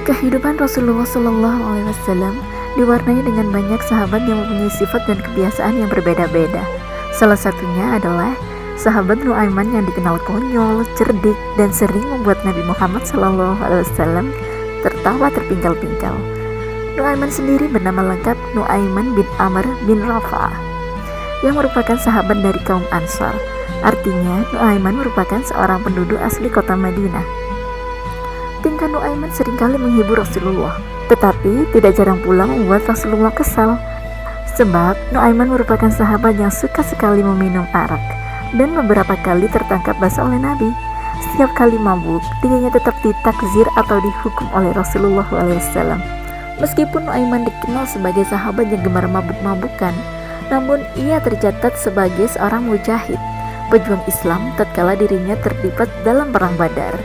Kehidupan Rasulullah SAW diwarnai dengan banyak sahabat yang mempunyai sifat dan kebiasaan yang berbeda-beda. Salah satunya adalah sahabat Nuaiman yang dikenal konyol, cerdik, dan sering membuat Nabi Muhammad SAW tertawa terpingkal-pingkal. Nuaiman sendiri bernama lengkap Nuaiman bin Amr bin Rafa'ah, yang merupakan sahabat dari kaum Ansar. Artinya, Nuaiman merupakan seorang penduduk asli kota Madinah. Tingkah Nuaiman seringkali menghibur Rasulullah, tetapi tidak jarang pula membuat Rasulullah kesal. Sebab Nuaiman merupakan sahabat yang suka sekali meminum arak, dan beberapa kali tertangkap basah oleh Nabi. Setiap kali mabuk, dirinya tetap ditakzir atau dihukum oleh Rasulullah SAW. Meskipun Nuaiman dikenal sebagai sahabat yang gemar mabuk-mabukan, namun ia tercatat sebagai seorang mujahid, pejuang Islam tatkala dirinya terlibat dalam perang Badar.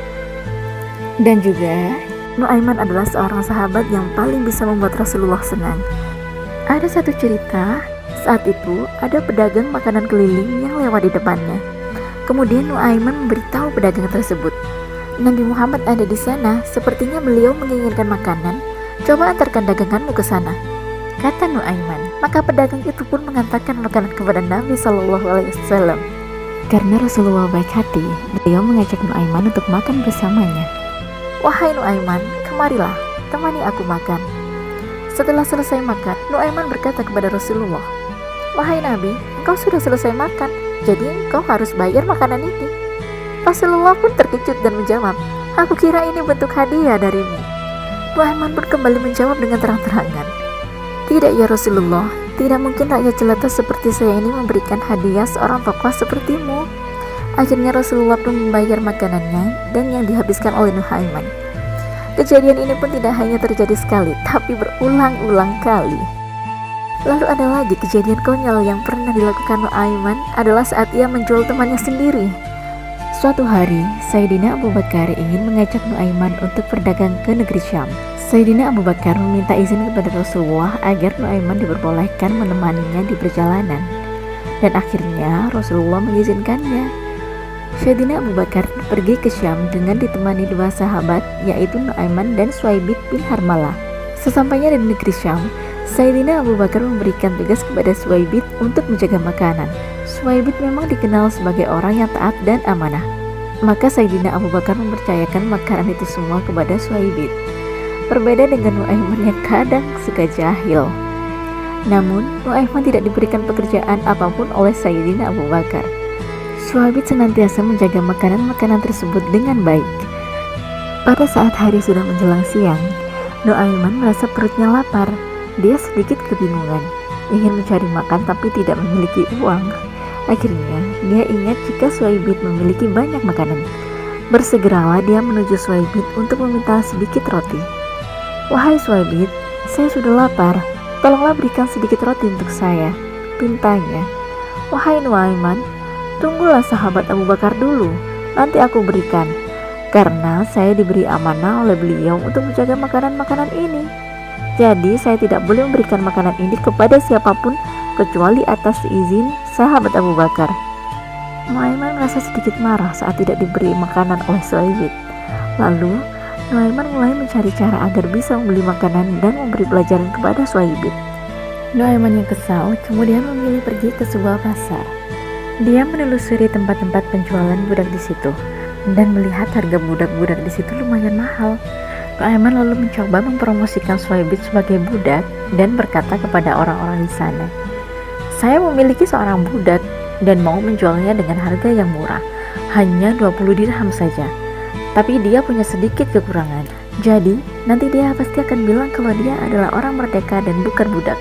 Dan juga Nuaiman adalah seorang sahabat yang paling bisa membuat Rasulullah senang. Ada satu cerita, saat itu ada pedagang makanan keliling yang lewat di depannya. Kemudian Nuaiman memberitahu pedagang tersebut, "Nabi Muhammad ada di sana, sepertinya beliau menginginkan makanan. Coba antarkan daganganmu ke sana," kata Nuaiman. Maka pedagang itu pun mengantarkan makanan kepada Nabi SAW. Karena Rasulullah baik hati, beliau mengajak Nuaiman untuk makan bersamanya. "Wahai Nuaiman, kemarilah, temani aku makan." Setelah selesai makan, Nuaiman berkata kepada Rasulullah, "Wahai Nabi, engkau sudah selesai makan, jadi engkau harus bayar makanan ini." Rasulullah pun terkejut dan menjawab, "Aku kira ini bentuk hadiah darimu." Nuaiman pun kembali menjawab dengan terang-terangan, "Tidak ya Rasulullah, tidak mungkin rakyat jelata seperti saya ini memberikan hadiah seorang tokoh sepertimu." Akhirnya Rasulullah pun membayar makanannya dan yang dihabiskan oleh Nuaiman. Kejadian ini pun tidak hanya terjadi sekali, tapi berulang-ulang kali. Lalu ada lagi kejadian konyol yang pernah dilakukan Nuaiman adalah saat ia menjual temannya sendiri. Suatu hari, Sayyidina Abu Bakar ingin mengajak Nuaiman untuk berdagang ke negeri Syam. Sayyidina Abu Bakar meminta izin kepada Rasulullah agar Nuaiman diperbolehkan menemaninya di perjalanan. Dan akhirnya Rasulullah mengizinkannya. Sayyidina Abu Bakar pergi ke Syam dengan ditemani dua sahabat, yaitu Nuaiman dan Suaibit bin Harmalah. Sesampainya di negeri Syam, Sayyidina Abu Bakar memberikan tugas kepada Suaibit untuk menjaga makanan. Suaibit memang dikenal sebagai orang yang taat dan amanah. Maka Sayyidina Abu Bakar mempercayakan makanan itu semua kepada Suaibit. Berbeda dengan Nuaiman yang kadang suka jahil. Namun, Nuaiman tidak diberikan pekerjaan apapun oleh Sayyidina Abu Bakar. Suaibit senantiasa menjaga makanan-makanan tersebut dengan baik. Pada saat hari sudah menjelang siang, Nuaiman merasa perutnya lapar. Dia sedikit kebingungan, ingin mencari makan tapi tidak memiliki uang. Akhirnya, dia ingat jika Suaibit memiliki banyak makanan. Bersegeralah dia menuju Suaibit untuk meminta sedikit roti. "Wahai Suaibit, saya sudah lapar. Tolonglah berikan sedikit roti untuk saya," pintanya. "Wahai Nuaiman, tunggulah sahabat Abu Bakar dulu, nanti aku berikan. Karena saya diberi amanah oleh beliau untuk menjaga makanan-makanan ini. Jadi saya tidak boleh memberikan makanan ini kepada siapapun kecuali atas izin sahabat Abu Bakar." Nuaiman merasa sedikit marah saat tidak diberi makanan oleh Suaibit. Lalu Nuaiman mulai mencari cara agar bisa membeli makanan dan memberi pelajaran kepada Suaibit. Nuaiman yang kesal kemudian memilih pergi ke sebuah pasar. Dia menelusuri tempat-tempat penjualan budak di situ dan melihat harga budak-budak di situ lumayan mahal. Nuaiman lalu mencoba mempromosikan Suaibit sebagai budak dan berkata kepada orang-orang di sana, "Saya memiliki seorang budak dan mau menjualnya dengan harga yang murah, hanya 20 dirham saja. Tapi dia punya sedikit kekurangan. Jadi nanti dia pasti akan bilang kalau dia adalah orang merdeka dan bukan budak.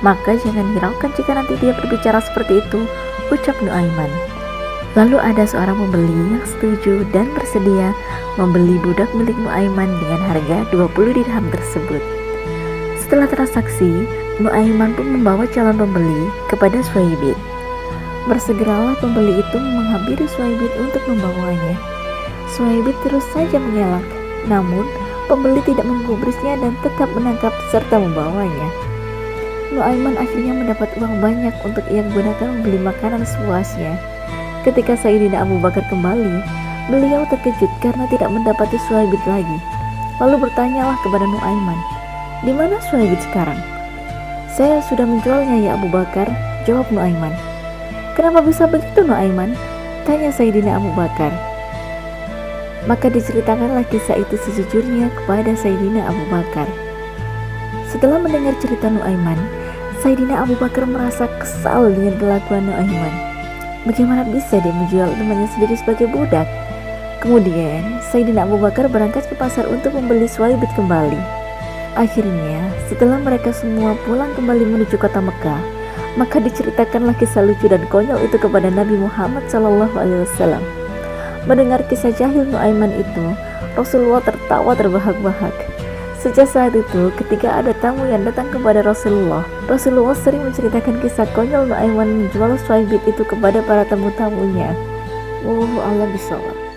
Maka jangan hiraukan jika nanti dia berbicara seperti itu," ucap Nuaiman. Lalu ada seorang pembeli yang setuju dan bersedia membeli budak milik Nuaiman dengan harga 20 dirham tersebut. Setelah transaksi, Nuaiman pun membawa calon pembeli kepada Suaibit. Bersegeralah pembeli itu menghampiri Suaibit untuk membawanya. Suaibit terus saja mengelak, namun pembeli tidak menggubrisnya dan tetap menangkap serta membawanya. Nuaiman akhirnya mendapat uang banyak untuk ia gunakan membeli makanan sepuasnya. Ketika Sayyidina Abu Bakar kembali, beliau terkejut karena tidak mendapati Suaibit lagi. Lalu bertanyalah kepada Nuaiman, "Di mana Suhaibit sekarang?" "Saya sudah menjualnya ya Abu Bakar," jawab Nuaiman. "Kenapa bisa begitu Nuaiman?" tanya Sayyidina Abu Bakar. Maka diceritakanlah kisah itu sejujurnya kepada Sayyidina Abu Bakar. Setelah mendengar cerita Nuaiman, Sayyidina Abu Bakar merasa kesal dengan kelakuan Nuaiman. Bagaimana bisa dia menjual temannya sendiri sebagai budak? Kemudian Sayyidina Abu Bakar berangkat ke pasar untuk membeli Suhaibit kembali. Akhirnya setelah mereka semua pulang kembali menuju kota Mekah, maka diceritakanlah kisah lucu dan konyol itu kepada Nabi Muhammad SAW. Mendengar kisah jahil Nuaiman itu, Rasulullah tertawa terbahak-bahak. Sejak saat itu, ketika ada tamu yang datang kepada Rasulullah sering menceritakan kisah konyol Nuaiman menjual Suhaibit itu kepada para tamu-tamunya. Wallahu a'lam bishawab.